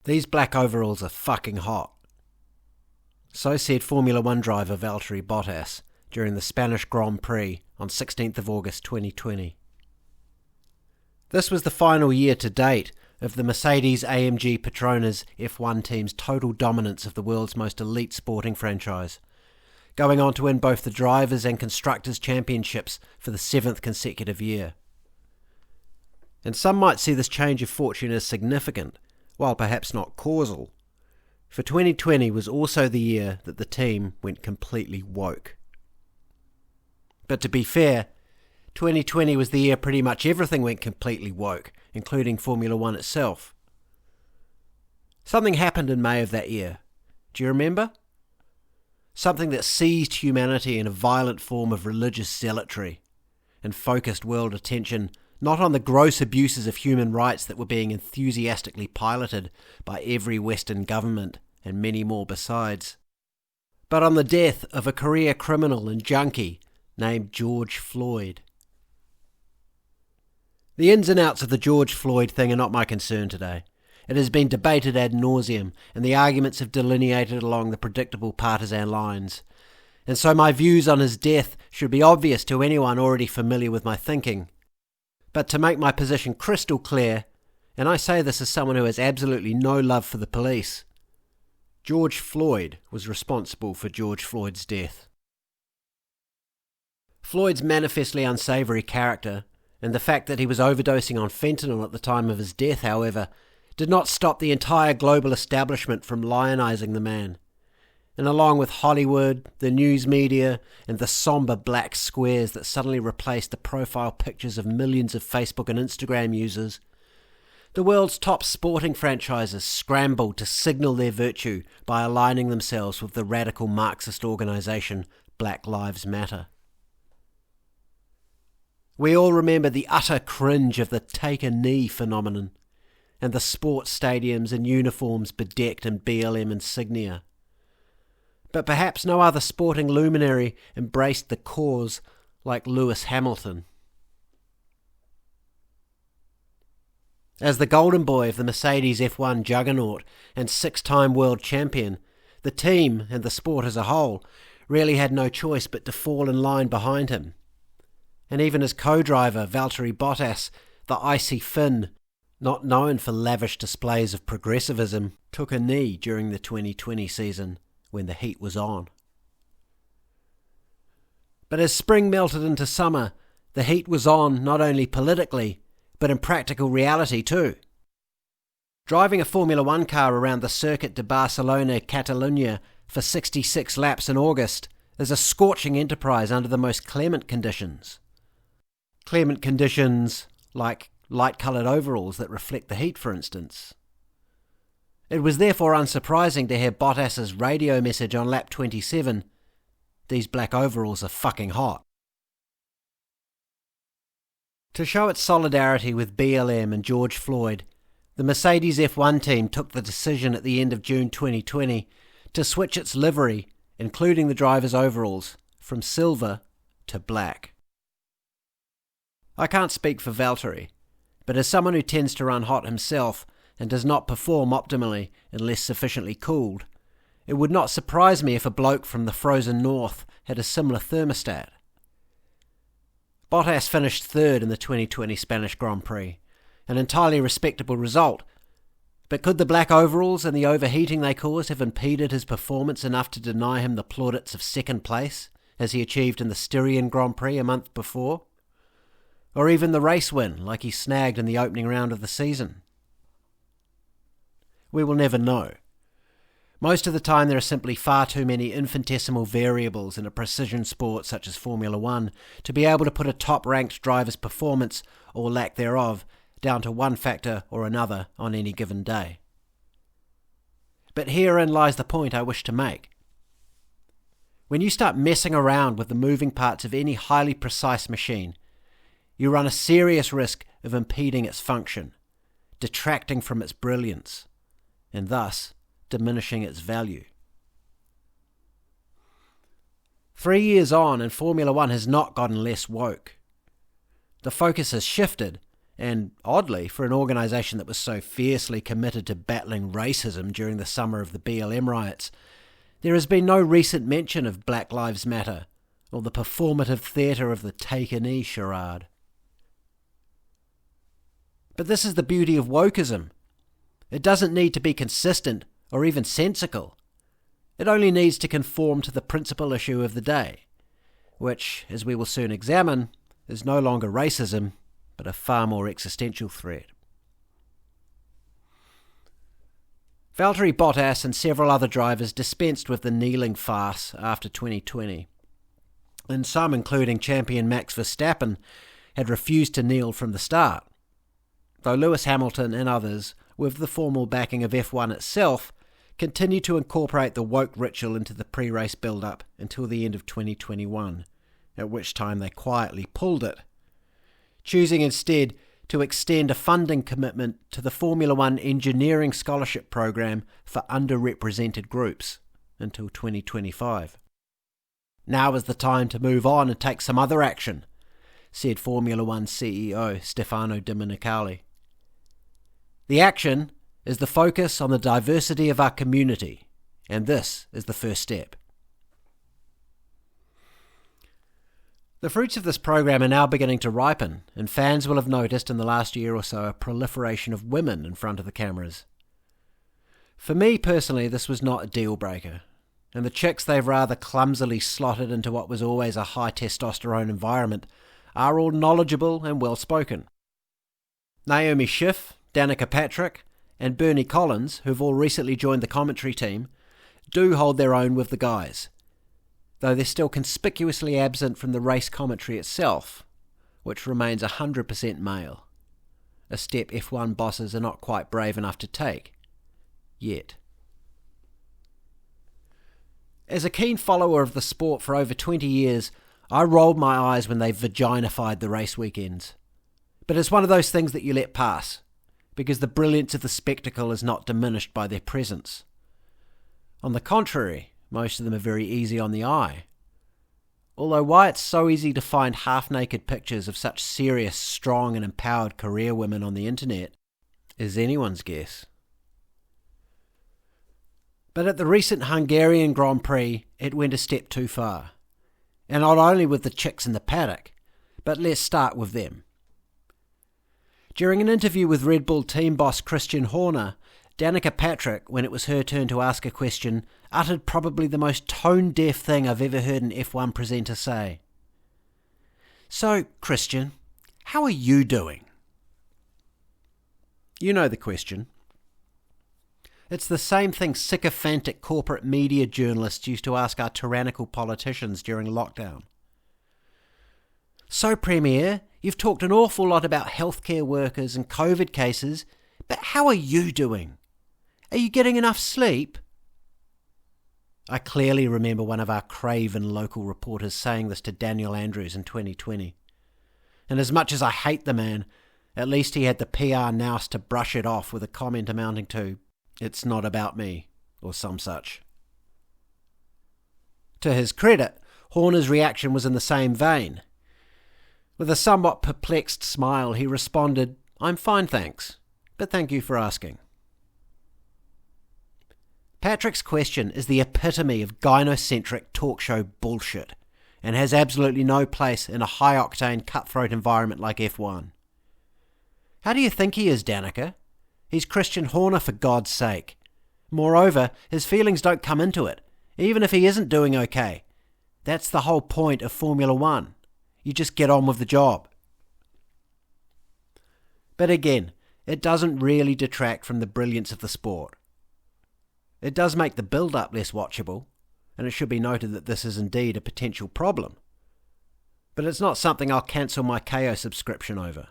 These black overalls are fucking hot. So said Formula One driver Valtteri Bottas during the Spanish Grand Prix on 16th of August 2020. This was the final year to date of the Mercedes-AMG Petronas F1 team's total dominance of the world's most elite sporting franchise, going on to win both the Drivers' and Constructors' Championships for the 7th consecutive year. And some might see this change of fortune as significant, while perhaps not causal, for 2020 was also the year that the team went completely woke. But to be fair, 2020 was the year pretty much everything went completely woke, including Formula One itself. Something happened in May of that year. Do you remember? Something that seized humanity in a violent form of religious zealotry and focused world attention not on the gross abuses of human rights that were being enthusiastically piloted by every Western government and many more besides, but on the death of a career criminal and junkie named George Floyd. The ins and outs of the George Floyd thing are not my concern today. It has been debated ad nauseum, and the arguments have delineated along the predictable partisan lines. And so my views on his death should be obvious to anyone already familiar with my thinking. But to make my position crystal clear, and I say this as someone who has absolutely no love for the police, George Floyd was responsible for George Floyd's death. Floyd's manifestly unsavoury character, and the fact that he was overdosing on fentanyl at the time of his death, however, did not stop the entire global establishment from lionising the man. And along with Hollywood, the news media, and the sombre black squares that suddenly replaced the profile pictures of millions of Facebook and Instagram users, the world's top sporting franchises scrambled to signal their virtue by aligning themselves with the radical Marxist organisation Black Lives Matter. We all remember the utter cringe of the take a knee phenomenon, and the sports stadiums and uniforms bedecked in BLM insignia. But perhaps no other sporting luminary embraced the cause like Lewis Hamilton. As the golden boy of the Mercedes F1 juggernaut and 6-time world champion, the team and the sport as a whole really had no choice but to fall in line behind him. And even his co-driver, Valtteri Bottas, the icy Finn, not known for lavish displays of progressivism, took a knee during the 2020 season when the heat was on. But as spring melted into summer, the heat was on not only politically, but in practical reality too. Driving a Formula One car around the Circuit de Barcelona, Catalunya for 66 laps in August is a scorching enterprise under the most clement conditions. Clement conditions like light-coloured overalls that reflect the heat, for instance. It was therefore unsurprising to hear Bottas's radio message on lap 27, "These black overalls are fucking hot." To show its solidarity with BLM and George Floyd, the Mercedes F1 team took the decision at the end of June 2020 to switch its livery, including the driver's overalls, from silver to black. I can't speak for Valtteri, but as someone who tends to run hot himself and does not perform optimally unless sufficiently cooled, it would not surprise me if a bloke from the frozen north had a similar thermostat. Bottas finished third in the 2020 Spanish Grand Prix, an entirely respectable result, but could the black overalls and the overheating they caused have impeded his performance enough to deny him the plaudits of second place, as he achieved in the Styrian Grand Prix a month before? Or even the race win, like he snagged in the opening round of the season? We will never know. Most of the time there are simply far too many infinitesimal variables in a precision sport such as Formula One to be able to put a top-ranked driver's performance, or lack thereof, down to one factor or another on any given day. But herein lies the point I wish to make. When you start messing around with the moving parts of any highly precise machine, you run a serious risk of impeding its function, detracting from its brilliance, and thus diminishing its value. 3 years on, and Formula One has not gotten less woke. The focus has shifted, And oddly, for an organisation that was so fiercely committed to battling racism during the summer of the BLM riots, there has been no recent mention of Black Lives Matter or the performative theatre of the take a knee charade. But this is the beauty of wokeism. It doesn't need to be consistent or even sensical. It only needs to conform to the principal issue of the day, which, as we will soon examine, is no longer racism, but a far more existential threat. Valtteri Bottas and several other drivers dispensed with the kneeling farce after 2020, and some, including champion Max Verstappen, had refused to kneel from the start, though Lewis Hamilton and others, with the formal backing of F1 itself, continued to incorporate the woke ritual into the pre-race build-up until the end of 2021, at which time they quietly pulled it, choosing instead to extend a funding commitment to the Formula One engineering scholarship program for underrepresented groups until 2025. Now is the time to move on and take some other action, said Formula One CEO Stefano Domenicali. The action is the focus on the diversity of our community, and this is the first step. The fruits of this program are now beginning to ripen, and fans will have noticed in the last year or so a proliferation of women in front of the cameras. For me personally, this was not a deal breaker, and the chicks they've rather clumsily slotted into what was always a high testosterone environment are all knowledgeable and well spoken. Naomi Schiff, Danica Patrick, and Bernie Collins, who've all recently joined the commentary team, do hold their own with the guys, though they're still conspicuously absent from the race commentary itself, which remains 100% male, a step F1 bosses are not quite brave enough to take, yet. As a keen follower of the sport for over 20 years, I rolled my eyes when they vaginified the race weekends. But it's one of those things that you let pass, because the brilliance of the spectacle is not diminished by their presence. On the contrary, most of them are very easy on the eye. Although why it's so easy to find half-naked pictures of such serious, strong and empowered career women on the internet is anyone's guess. But at the recent Hungarian Grand Prix, it went a step too far. And not only with the chicks in the paddock, but let's start with them. During an interview with Red Bull team boss Christian Horner, Danica Patrick, when it was her turn to ask a question, uttered probably the most tone-deaf thing I've ever heard an F1 presenter say. So, Christian, how are you doing? You know the question. It's the same thing sycophantic corporate media journalists used to ask our tyrannical politicians during lockdown. So, Premier, you've talked an awful lot about healthcare workers and COVID cases, but how are you doing? Are you getting enough sleep? I clearly remember one of our craven local reporters saying this to Daniel Andrews in 2020. And as much as I hate the man, at least he had the PR nous to brush it off with a comment amounting to, "It's not about me," or some such. To his credit, Horner's reaction was in the same vein. With a somewhat perplexed smile, he responded, "I'm fine, thanks, but thank you for asking." Patrick's question is the epitome of gynocentric talk show bullshit and has absolutely no place in a high-octane, cutthroat environment like F1. How do you think he is, Danica? He's Christian Horner, for God's sake. Moreover, his feelings don't come into it, even if he isn't doing okay. That's the whole point of Formula One. You just get on with the job. But again, it doesn't really detract from the brilliance of the sport. It does make the build-up less watchable, and it should be noted that this is indeed a potential problem. But it's not something I'll cancel my KO subscription over.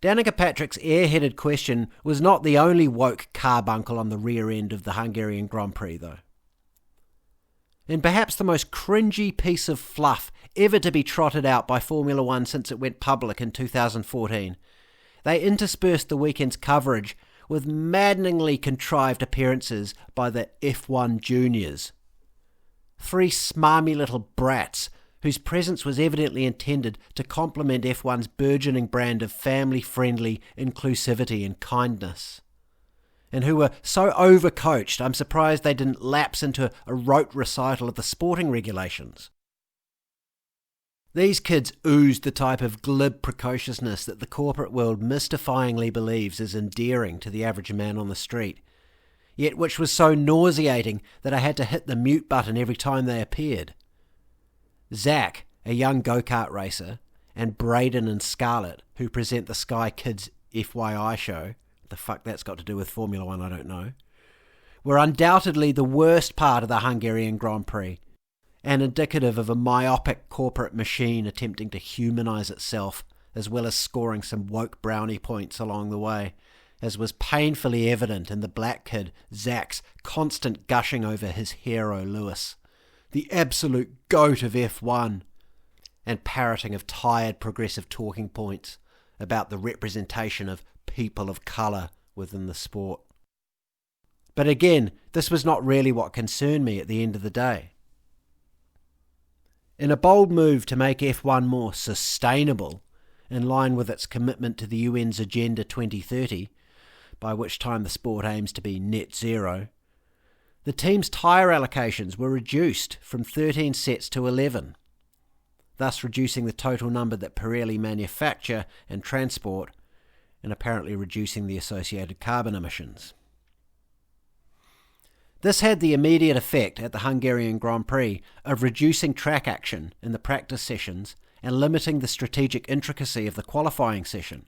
Danica Patrick's airheaded question was not the only woke carbuncle on the rear end of the Hungarian Grand Prix, though. In perhaps the most cringy piece of fluff ever to be trotted out by Formula One since it went public in 2014, they interspersed the weekend's coverage with maddeningly contrived appearances by the F1 juniors. 3 smarmy little brats whose presence was evidently intended to complement F1's burgeoning brand of family-friendly inclusivity and kindness, and who were so overcoached I'm surprised they didn't lapse into a rote recital of the sporting regulations. These kids oozed the type of glib precociousness that the corporate world mystifyingly believes is endearing to the average man on the street, yet which was so nauseating that I had to hit the mute button every time they appeared. Zach, a young go-kart racer, and Braden and Scarlett, who present the Sky Kids FYI show, the fuck that's got to do with Formula One, I don't know, were undoubtedly the worst part of the Hungarian Grand Prix, and indicative of a myopic corporate machine attempting to humanise itself, as well as scoring some woke brownie points along the way, as was painfully evident in the black kid, Zach's constant gushing over his hero Lewis, the absolute goat of F1, and parroting of tired progressive talking points about the representation of people of colour within the sport. But again, this was not really what concerned me at the end of the day. In a bold move to make F1 more sustainable, in line with its commitment to the UN's Agenda 2030, by which time the sport aims to be net zero, the team's tyre allocations were reduced from 13 sets to 11, thus reducing the total number that Pirelli manufacture and transport, and apparently reducing the associated carbon emissions. This had the immediate effect at the Hungarian Grand Prix of reducing track action in the practice sessions and limiting the strategic intricacy of the qualifying session,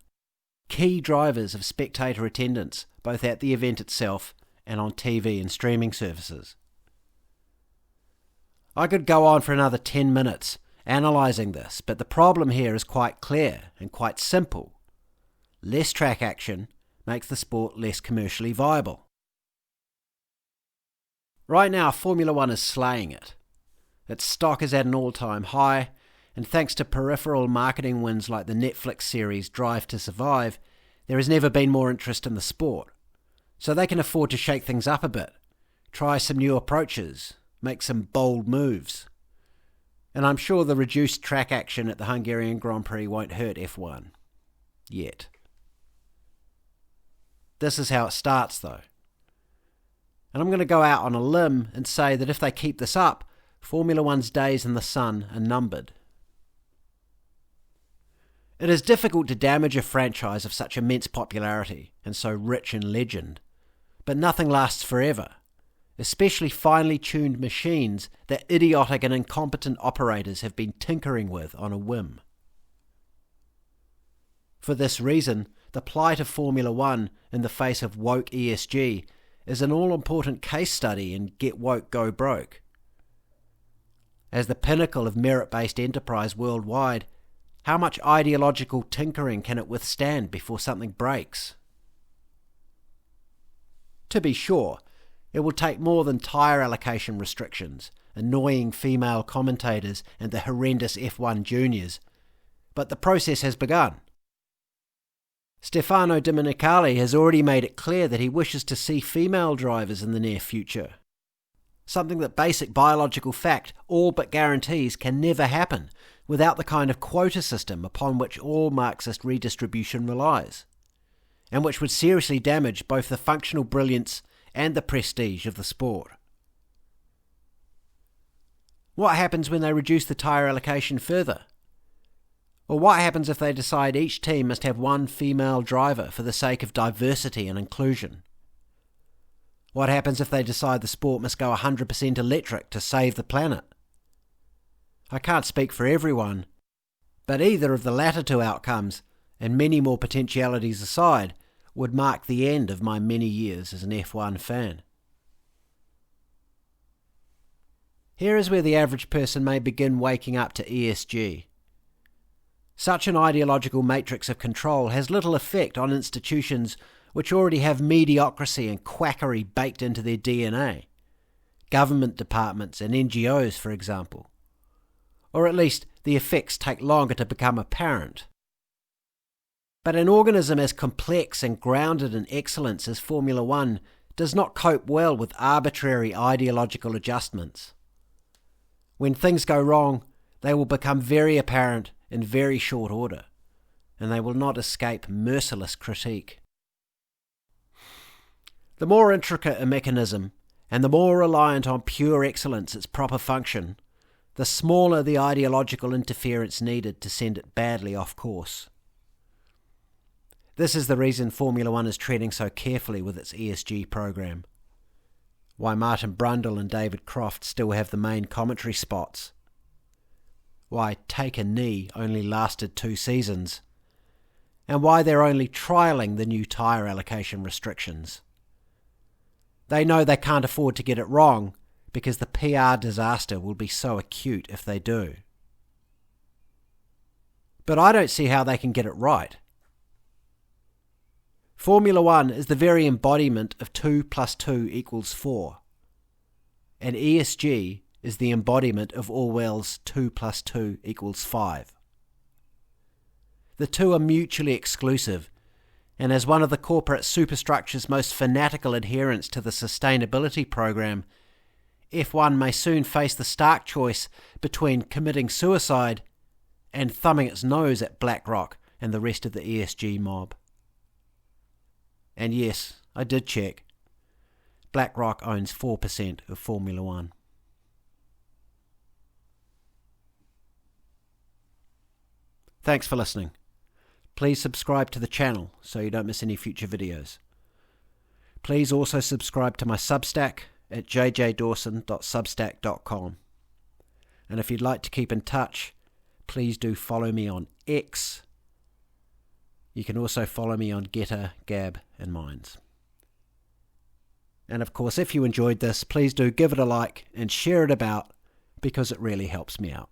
key drivers of spectator attendance both at the event itself and on TV and streaming services. I could go on for another 10 minutes analysing this, but the problem here is quite clear and quite simple. Less track action makes the sport less commercially viable. Right now, Formula One is slaying it. Its stock is at an all-time high, and thanks to peripheral marketing wins like the Netflix series Drive to Survive, there has never been more interest in the sport. So they can afford to shake things up a bit, try some new approaches, make some bold moves. And I'm sure the reduced track action at the Hungarian Grand Prix won't hurt F1. Yet. This is how it starts, though. And I'm going to go out on a limb and say that if they keep this up, Formula One's days in the sun are numbered. It is difficult to damage a franchise of such immense popularity and so rich in legend, but nothing lasts forever, especially finely tuned machines that idiotic and incompetent operators have been tinkering with on a whim. For this reason, the plight of Formula One in the face of woke ESG is an all-important case study in Get Woke, Go Broke. As the pinnacle of merit-based enterprise worldwide, how much ideological tinkering can it withstand before something breaks? To be sure, it will take more than tyre allocation restrictions, annoying female commentators and the horrendous F1 juniors, but the process has begun. Stefano Domenicali has already made it clear that he wishes to see female drivers in the near future, something that basic biological fact all but guarantees can never happen without the kind of quota system upon which all Marxist redistribution relies, and which would seriously damage both the functional brilliance and the prestige of the sport. What happens when they reduce the tyre allocation further? Or what happens if they decide each team must have one female driver for the sake of diversity and inclusion? What happens if they decide the sport must go 100% electric to save the planet? I can't speak for everyone, but either of the latter two outcomes, and many more potentialities aside, would mark the end of my many years as an F1 fan. Here is where the average person may begin waking up to ESG. Such an ideological matrix of control has little effect on institutions which already have mediocrity and quackery baked into their DNA. Government departments and NGOs, for example. Or at least the effects take longer to become apparent. But an organism as complex and grounded in excellence as Formula One does not cope well with arbitrary ideological adjustments. When things go wrong, They will become very apparent in very short order, and they will not escape merciless critique. The more intricate a mechanism, and the more reliant on pure excellence its proper function, the smaller the ideological interference needed to send it badly off course. This is the reason Formula One is treading so carefully with its ESG program. Why Martin Brundle and David Croft still have the main commentary spots. Why Take a Knee only lasted 2 seasons. And why they're only trialling the new tyre allocation restrictions. They know they can't afford to get it wrong because the PR disaster will be so acute if they do. But I don't see how they can get it right. Formula One is the very embodiment of 2 + 2 = 4. And ESG is the embodiment of Orwell's 2 + 2 = 5. The two are mutually exclusive, and as one of the corporate superstructure's most fanatical adherents to the sustainability program, F1 may soon face the stark choice between committing suicide and thumbing its nose at BlackRock and the rest of the ESG mob. And yes, I did check. BlackRock owns 4% of Formula One. Thanks for listening. Please subscribe to the channel so you don't miss any future videos. Please also subscribe to my Substack at jjdawson.substack.com. And if you'd like to keep in touch, please do follow me on X. You can also follow me on Getter, Gab and Minds. And of course, if you enjoyed this, please do give it a like and share it about because it really helps me out.